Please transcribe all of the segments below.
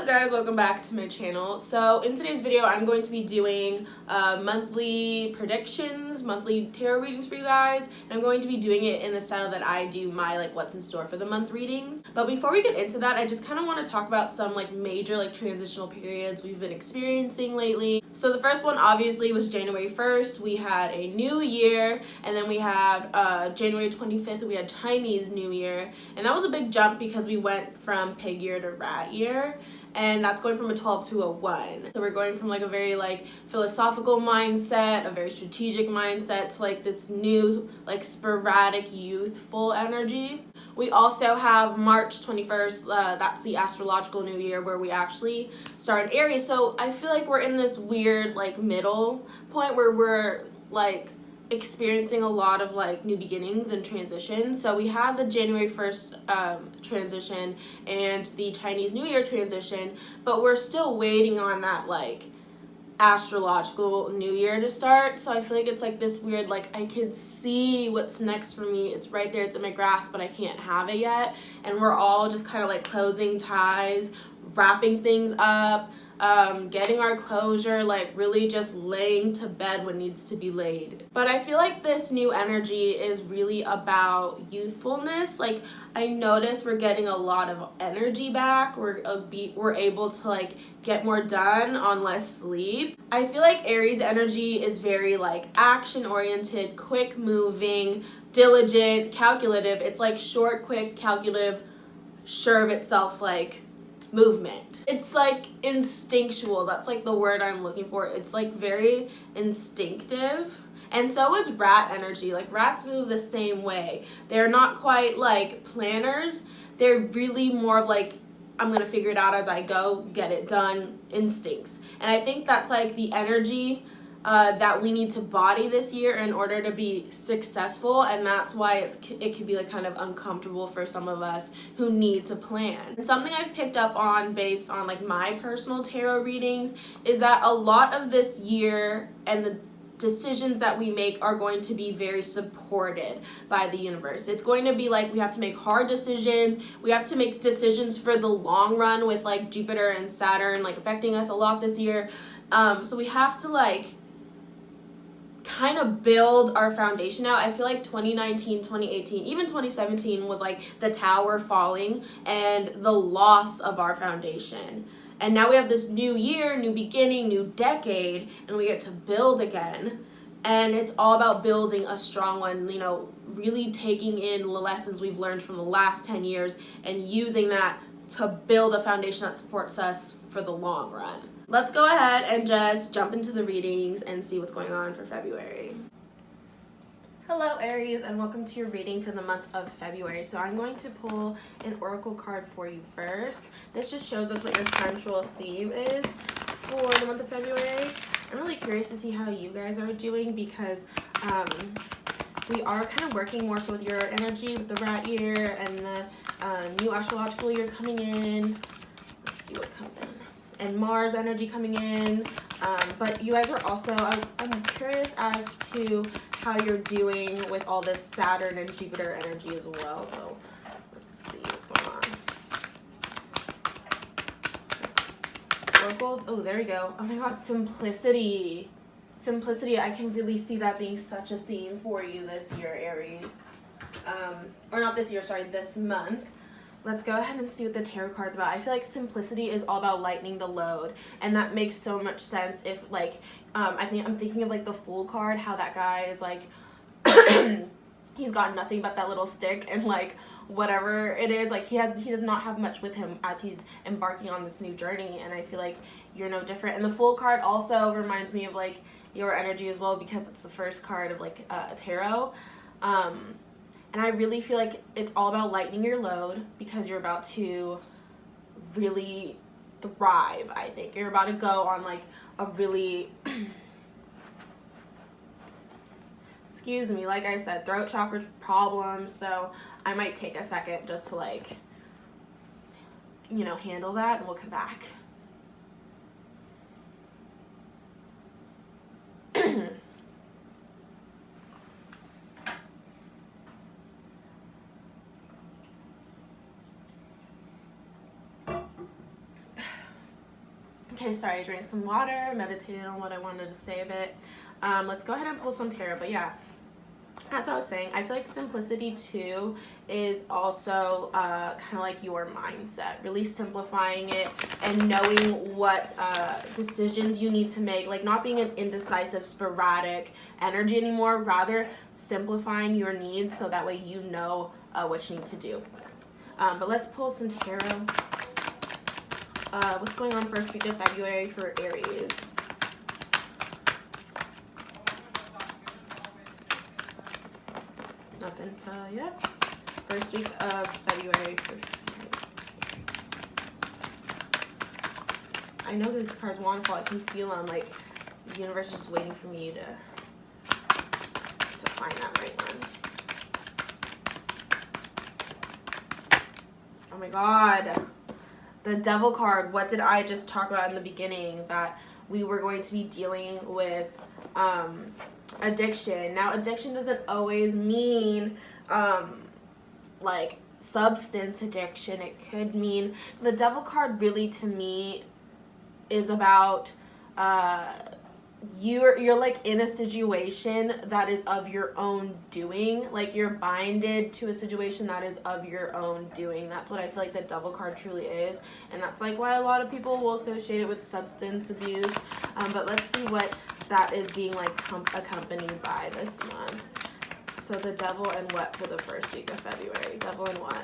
up guys, welcome back to my channel. So in today's video I'm going to be doing monthly predictions, monthly tarot readings for you guys, and I'm going to be doing it in the style that I do my like what's in store for the month readings. But before we get into that, I just kind of want to talk about some like major like transitional periods we've been experiencing lately. So the first one obviously was January 1st. We had a new year, and then we had January 25th we had Chinese New Year, and that was a big jump because we went from pig year to rat year, and that's going from a 12 to a 1. So we're going from like a very like philosophical mindset, a very strategic mindset, to like this new like sporadic youthful energy. We also have March 21st, that's the astrological new year where we actually start in Aries. So I feel like we're in this weird like middle point where we're like experiencing a lot of like new beginnings and transitions. So we had the January 1st transition and the Chinese New Year transition, but we're still waiting on that like astrological new year to start. So I feel like it's like this weird like I could see what's next for me, it's right there, it's in my grasp, but I can't have it yet, and we're all just kind of like closing ties, wrapping things up, getting our closure, like really just laying to bed what needs to be laid. But I feel like this new energy is really about youthfulness. Like I notice we're getting a lot of energy back. We're able to like get more done on less sleep. I feel like Aries energy is very like action oriented, quick moving, diligent, calculative. It's like short, quick, calculative, sure of itself like movement. It's like instinctual. That's like the word I'm looking for. It's like very instinctive. And so is rat energy. Like rats move the same way. They're not quite like planners. They're really more of like, I'm gonna figure it out as I go, get it done, instincts. And I think that's like the energy that we need to body this year in order to be successful, and that's why it can be like kind of uncomfortable for some of us who need to plan. And something I've picked up on based on like my personal tarot readings is that a lot of this year and the decisions that we make are going to be very supported by the universe. It's going to be like we have to make hard decisions. We have to make decisions for the long run with like Jupiter and Saturn like affecting us a lot this year. So we have to like kind of build our foundation out. I feel like 2019, 2018, even 2017 was like the tower falling and the loss of our foundation. And now we have this new year, new beginning, new decade, and we get to build again. And it's all about building a strong one, you know, really taking in the lessons we've learned from the last 10 years and using that to build a foundation that supports us for the long run. Let's go ahead and just jump into the readings and see what's going on for February. Hello Aries, and welcome to your reading for the month of February. So I'm going to pull an oracle card for you first. This just shows us what your central theme is for the month of February. I'm really curious to see how you guys are doing because we are kind of working more so with your energy with the rat year and the new astrological year coming in. Let's see what comes in. And Mars energy coming in, but you guys are also, I'm curious as to how you're doing with all this Saturn and Jupiter energy as well. So let's see what's going on. Oracles, oh there we go. Oh my god, simplicity. Simplicity, I can really see that being such a theme for you this year, Aries. Or not this year, sorry, this month. Let's go ahead and see what the tarot card's about. I feel like simplicity is all about lightening the load, and that makes so much sense if like I'm thinking of like the Fool card, how that guy is like he's got nothing but that little stick, and like whatever it is, like he does not have much with him as he's embarking on this new journey, and I feel like you're no different. And the Fool card also reminds me of like your energy as well because it's the first card of like a tarot. And I really feel like it's all about lightening your load because you're about to really thrive, I think. You're about to go on like a really, excuse me, like I said, throat chakra problems. So I might take a second just to like, you know, handle that, and we'll come back. Okay, sorry, I drank some water, meditated on what I wanted to say a bit. Let's go ahead and pull some tarot. But yeah, that's what I was saying. I feel like simplicity too is also kind of like your mindset, really simplifying it and knowing what decisions you need to make, like not being an indecisive, sporadic energy anymore, rather simplifying your needs so that way you know what you need to do. But let's pull some tarot. What's going on first week of February for Aries? Nothing yet. First week of February for I know these cards want to fall. I can feel them. Like the universe is just waiting for me to find that right one. Oh my God. The Devil card. What did I just talk about in the beginning? That we were going to be dealing with addiction. Now, addiction doesn't always mean like substance addiction. It could mean, the Devil card really to me is about you're like in a situation that is of your own doing. Like you're binded to a situation that is of your own doing. That's what I feel like the Devil card truly is, and that's like why a lot of people will associate it with substance abuse. But let's see what that is being like accompanied by this month. So the Devil and what for the first week of February? Devil and what?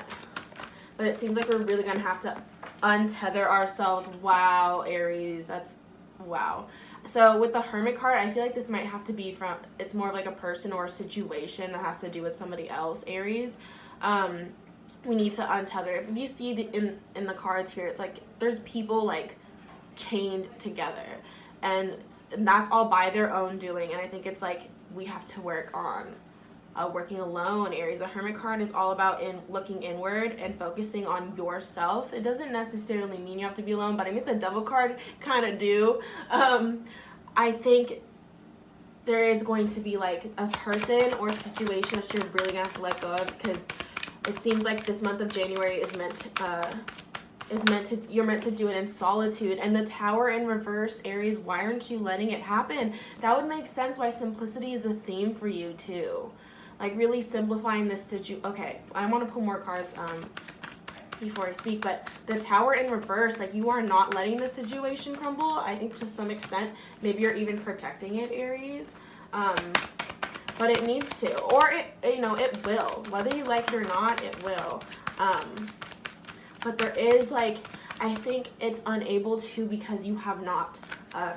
But it seems like we're really gonna have to untether ourselves. Wow, Aries, that's wow. So with the Hermit card, I feel like this might have to be from, it's more of like a person or a situation that has to do with somebody else, Aries. We need to untether. If you see in the cards here, it's like there's people like chained together, and that's all by their own doing. And I think it's like we have to work on working alone, Aries. The Hermit card is all about looking inward and focusing on yourself. It doesn't necessarily mean you have to be alone, but I mean the Devil card kind of do. I think there is going to be like a person or situation that you're really gonna have to let go of, because it seems like this month of January is meant to you're meant to do it in solitude. And the Tower in reverse, Aries, why aren't you letting it happen? That would make sense why simplicity is a theme for you too. Like really simplifying this situation. Okay, I want to pull more cards before I speak, but the Tower in reverse, like you are not letting the situation crumble. I think to some extent, maybe you're even protecting it, Aries. But it needs to, or it, you know, it will. Whether you like it or not, it will. But there is like, I think it's unable to because you have not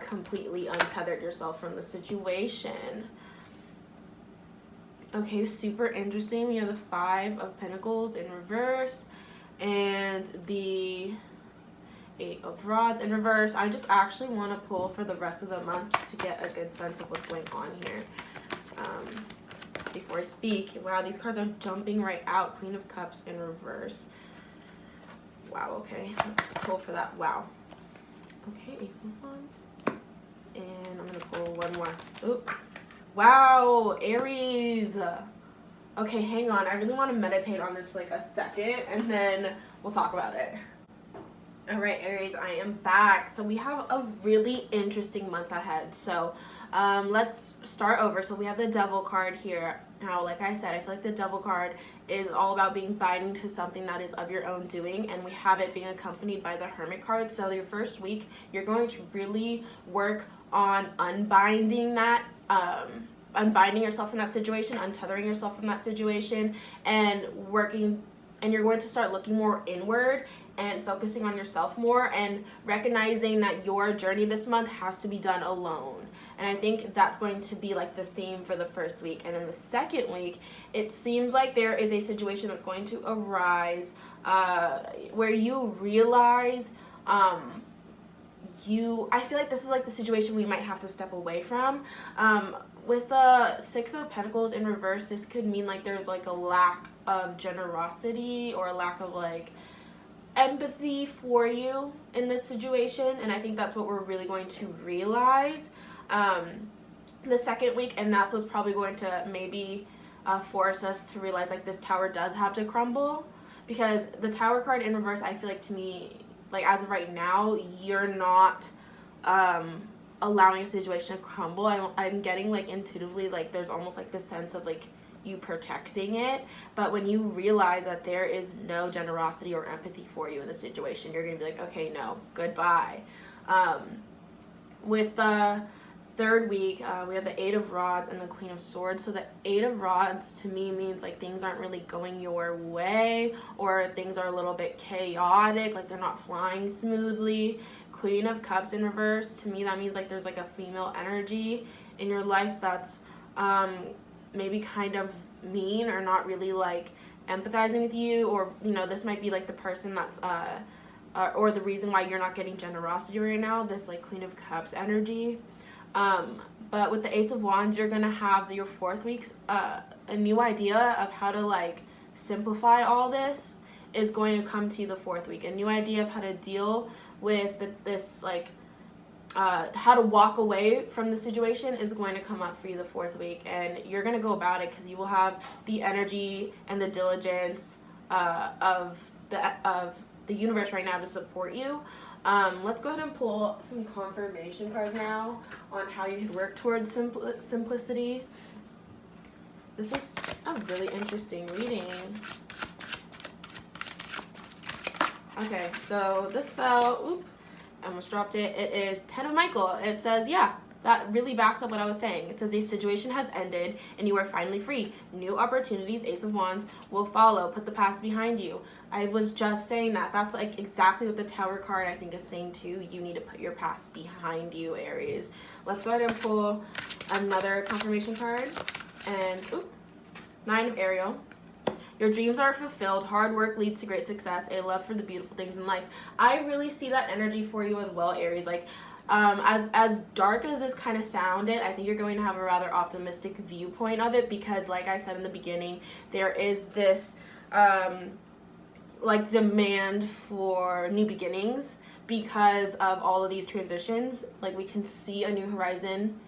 completely untethered yourself from the situation. Okay, super interesting. We have the Five of Pentacles in reverse and the Eight of Rods in reverse. I just actually want to pull for the rest of the month just to get a good sense of what's going on here. Before I speak, wow, these cards are jumping right out. Queen of Cups in reverse. Wow, okay, let's pull for that. Wow. Okay, Ace of Wands. And I'm going to pull one more. Oop. Wow, Aries. Okay, hang on. I really want to meditate on this for like a second, and then we'll talk about it. All right, Aries, I am back. So we have a really interesting month ahead. So let's start over. So we have the Devil card here. Now, like I said, I feel like the Devil card is all about being binding to something that is of your own doing, and we have it being accompanied by the Hermit card. So your first week, you're going to really work on unbinding that, unbinding yourself from that situation, untethering yourself from that situation, and working, and you're going to start looking more inward and focusing on yourself more and recognizing that your journey this month has to be done alone. And I think that's going to be like the theme for the first week. And in the second week, it seems like there is a situation that's going to arise where you realize I feel like this is like the situation we might have to step away from. With the Six of Pentacles in reverse, this could mean like there's like a lack of generosity or a lack of like empathy for you in this situation, and I think that's what we're really going to realize the second week, and that's what's probably going to maybe force us to realize like this Tower does have to crumble, because the Tower card in reverse, I feel like to me, like as of right now, you're not allowing a situation to crumble. I'm getting like intuitively like there's almost like this sense of like you protecting it, but when you realize that there is no generosity or empathy for you in the situation, you're gonna be like, okay, no, goodbye. With the third week, we have the 8 of Rods and the Queen of Swords. So the 8 of Rods to me means like things aren't really going your way, or things are a little bit chaotic, like they're not flying smoothly. Queen of Cups in reverse, to me that means like there's like a female energy in your life that's maybe kind of mean or not really like empathizing with you, or you know, this might be like the person that's or the reason why you're not getting generosity right now, this like Queen of Cups energy. But with the Ace of Wands, you're gonna have your 4th week's a new idea of how to like simplify all this is going to come to you the 4th week. A new idea of how to deal with this like how to walk away from the situation is going to come up for you the 4th week, and you're going to go about it because you will have the energy and the diligence of the universe right now to support you. Let's go ahead and pull some confirmation cards now on how you could work towards simplicity. This is a really interesting reading. Okay, so this fell, oop, I almost dropped it. It is 10 of Michael. It says, yeah, that really backs up what I was saying. It says a situation has ended and you are finally free. New opportunities, Ace of Wands, will follow. Put the past behind you. I was just saying that. That's like exactly what the Tower card I think is saying too. You need to put your past behind you, Aries. Let's go ahead and pull another confirmation card. And, oop, 9 of Ariel. Your dreams are fulfilled. Hard work leads to great success. A love for the beautiful things in life. I really see that energy for you as well, Aries. Like, as dark as this kind of sounded, I think you're going to have a rather optimistic viewpoint of it because, like I said in the beginning, there is this, like, demand for new beginnings because of all of these transitions. Like, we can see a new horizon,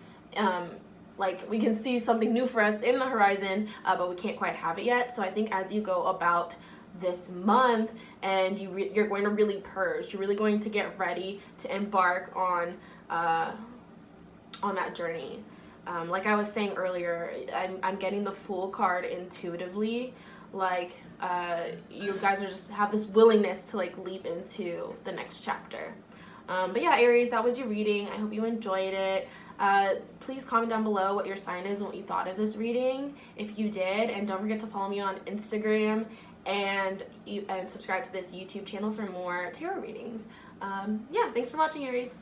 like we can see something new for us in the horizon, but we can't quite have it yet. So I think as you go about this month and you're going to really purge, you're really going to get ready to embark on that journey. Like I was saying earlier, I'm getting the Fool card intuitively. Like you guys are just have this willingness to like leap into the next chapter. But yeah, Aries, that was your reading. I hope you enjoyed it. Please comment down below what your sign is and what you thought of this reading if you did, and don't forget to follow me on Instagram and subscribe to this YouTube channel for more tarot readings. Yeah, thanks for watching, Aries.